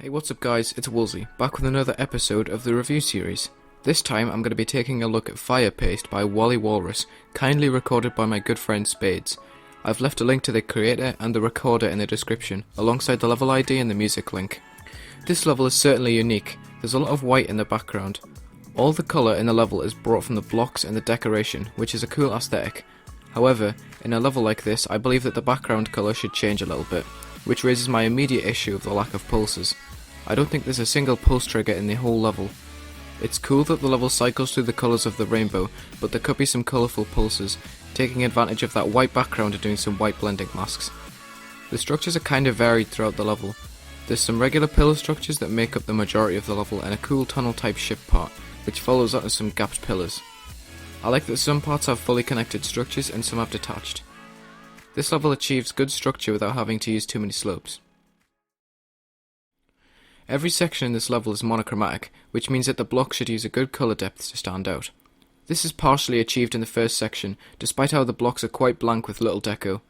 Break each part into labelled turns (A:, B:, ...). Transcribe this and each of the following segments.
A: Hey, what's up guys, it's Woolsey, back with another episode of the review series. This time I'm going to be taking a look at Fire Paste by WallyWalrus, kindly recorded by my good friend Spades. I've left a link to the creator and the recorder in the description, alongside the level ID and the music link. This level is certainly unique. There's a lot of white in the background. All the colour in the level is brought from the blocks and the decoration, which is a cool aesthetic. However, in a level like this, I believe that the background colour should change a little bit, which raises my immediate issue of the lack of pulses. I don't think there's a single pulse trigger in the whole level. It's cool that the level cycles through the colours of the rainbow, but there could be some colourful pulses, taking advantage of that white background and doing some white blending masks. The structures are kind of varied throughout the level. There's some regular pillar structures that make up the majority of the level and a cool tunnel type ship part, which follows onto some gapped pillars. I like that some parts have fully connected structures and some have detached. This level achieves good structure without having to use too many slopes. Every section in this level is monochromatic, which means that the blocks should use a good colour depth to stand out. This is partially achieved in the first section, despite how the blocks are quite blank with little deco.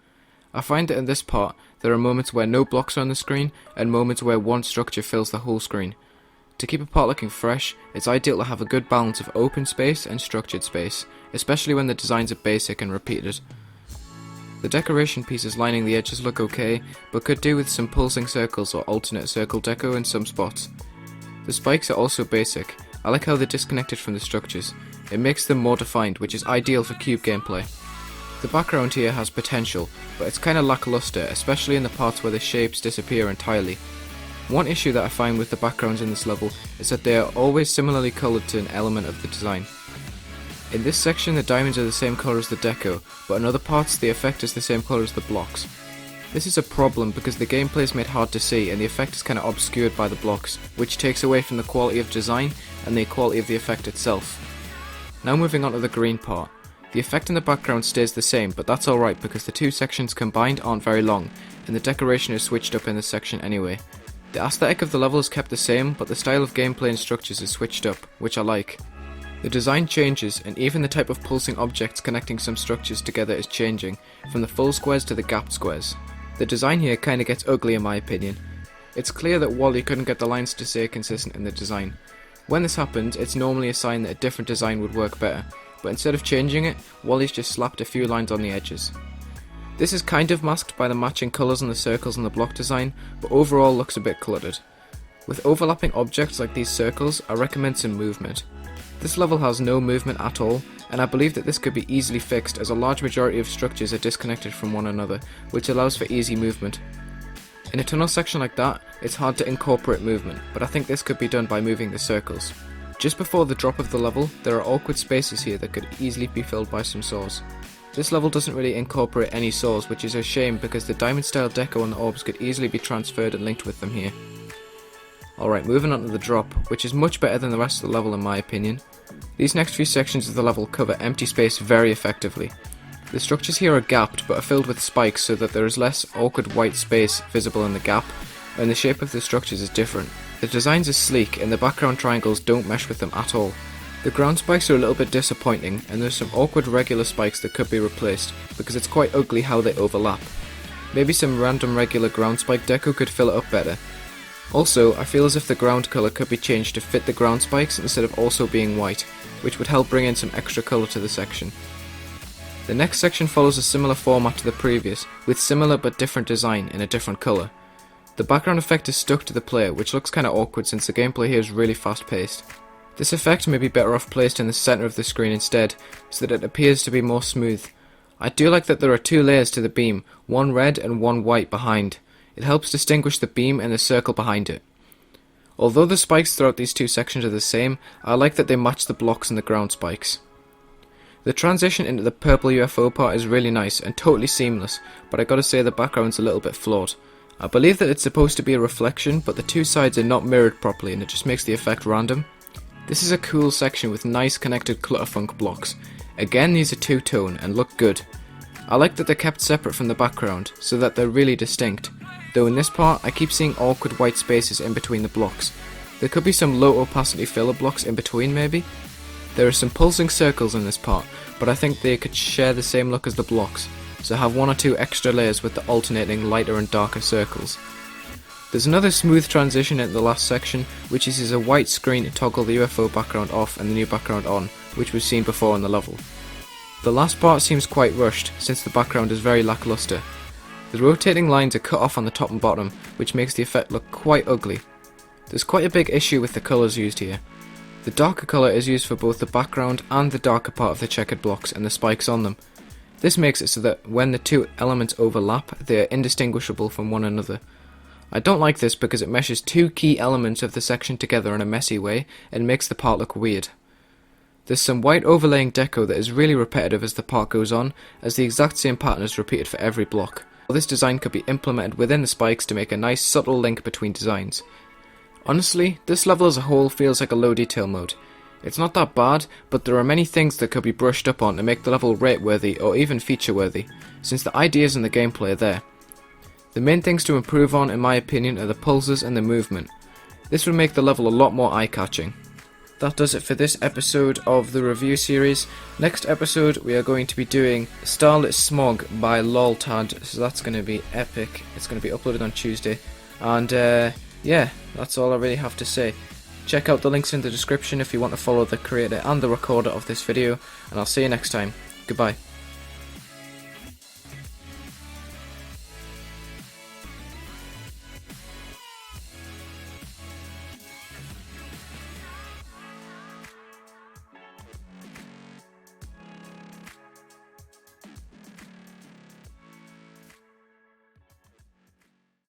A: I find that in this part, there are moments where no blocks are on the screen, and moments where one structure fills the whole screen. To keep a part looking fresh, it's ideal to have a good balance of open space and structured space, especially when the designs are basic and repeated. The decoration pieces lining the edges look okay, but could do with some pulsing circles or alternate circle deco in some spots. The spikes are also basic. I like how they're disconnected from the structures. It makes them more defined, which is ideal for cube gameplay. The background here has potential, but it's kinda lackluster, especially in the parts where the shapes disappear entirely. One issue that I find with the backgrounds in this level is that they are always similarly coloured to an element of the design. In this section the diamonds are the same colour as the deco, but in other parts the effect is the same colour as the blocks. This is a problem because the gameplay is made hard to see and the effect is kinda obscured by the blocks, which takes away from the quality of design and the quality of the effect itself. Now moving on to the green part. The effect in the background stays the same, but that's alright because the two sections combined aren't very long, and the decoration is switched up in this section anyway. The aesthetic of the level is kept the same, but the style of gameplay and structures is switched up, which I like. The design changes, and even the type of pulsing objects connecting some structures together is changing, from the full squares to the gapped squares. The design here kinda gets ugly in my opinion. It's clear that Wally couldn't get the lines to stay consistent in the design. When this happens, it's normally a sign that a different design would work better, but instead of changing it, Wally's just slapped a few lines on the edges. This is kind of masked by the matching colours on the circles and the block design, but overall looks a bit cluttered. With overlapping objects like these circles, I recommend some movement. This level has no movement at all, and I believe that this could be easily fixed as a large majority of structures are disconnected from one another, which allows for easy movement. In a tunnel section like that, it's hard to incorporate movement, but I think this could be done by moving the circles. Just before the drop of the level, there are awkward spaces here that could easily be filled by some saws. This level doesn't really incorporate any saws, which is a shame because the diamond style deco on the orbs could easily be transferred and linked with them here. Alright, moving on to the drop, which is much better than the rest of the level in my opinion. These next few sections of the level cover empty space very effectively. The structures here are gapped but are filled with spikes so that there is less awkward white space visible in the gap, and the shape of the structures is different. The designs are sleek and the background triangles don't mesh with them at all. The ground spikes are a little bit disappointing, and there's some awkward regular spikes that could be replaced because it's quite ugly how they overlap. Maybe some random regular ground spike deco could fill it up better. Also, I feel as if the ground colour could be changed to fit the ground spikes instead of also being white, which would help bring in some extra colour to the section. The next section follows a similar format to the previous, with similar but different design in a different colour. The background effect is stuck to the player, which looks kinda awkward since the gameplay here is really fast paced. This effect may be better off placed in the centre of the screen instead, so that it appears to be more smooth. I do like that there are two layers to the beam, one red and one white behind. It helps distinguish the beam and the circle behind it. Although the spikes throughout these two sections are the same, I like that they match the blocks and the ground spikes. The transition into the purple UFO part is really nice and totally seamless, but I gotta say the background's a little bit flawed. I believe that it's supposed to be a reflection, but the two sides are not mirrored properly and it just makes the effect random. This is a cool section with nice connected clutterfunk blocks. Again, these are two-tone and look good. I like that they're kept separate from the background, so that they're really distinct. Though in this part, I keep seeing awkward white spaces in between the blocks. There could be some low opacity filler blocks in between maybe. There are some pulsing circles in this part, but I think they could share the same look as the blocks, so have one or two extra layers with the alternating lighter and darker circles. There's another smooth transition in the last section, which uses a white screen to toggle the UFO background off and the new background on, which was seen before in the level. The last part seems quite rushed, since the background is very lackluster. The rotating lines are cut off on the top and bottom, which makes the effect look quite ugly. There's quite a big issue with the colours used here. The darker colour is used for both the background and the darker part of the checkered blocks and the spikes on them. This makes it so that when the two elements overlap, they are indistinguishable from one another. I don't like this because it meshes two key elements of the section together in a messy way and makes the part look weird. There's some white overlaying deco that is really repetitive as the part goes on, as the exact same pattern is repeated for every block. This design could be implemented within the spikes to make a nice subtle link between designs. Honestly, this level as a whole feels like a low detail mode. It's not that bad, but there are many things that could be brushed up on to make the level rate worthy or even feature worthy, since the ideas and the gameplay are there. The main things to improve on, in my opinion, are the pulses and the movement. This would make the level a lot more eye-catching. That does it for this episode of the review series. Next episode we are going to be doing Starlit Smog by LolTad, so that's going to be epic. It's going to be uploaded on Tuesday, and yeah, that's all I really have to say. Check out the links in the description if you want to follow the creator and the recorder of this video, and I'll see you next time. Goodbye.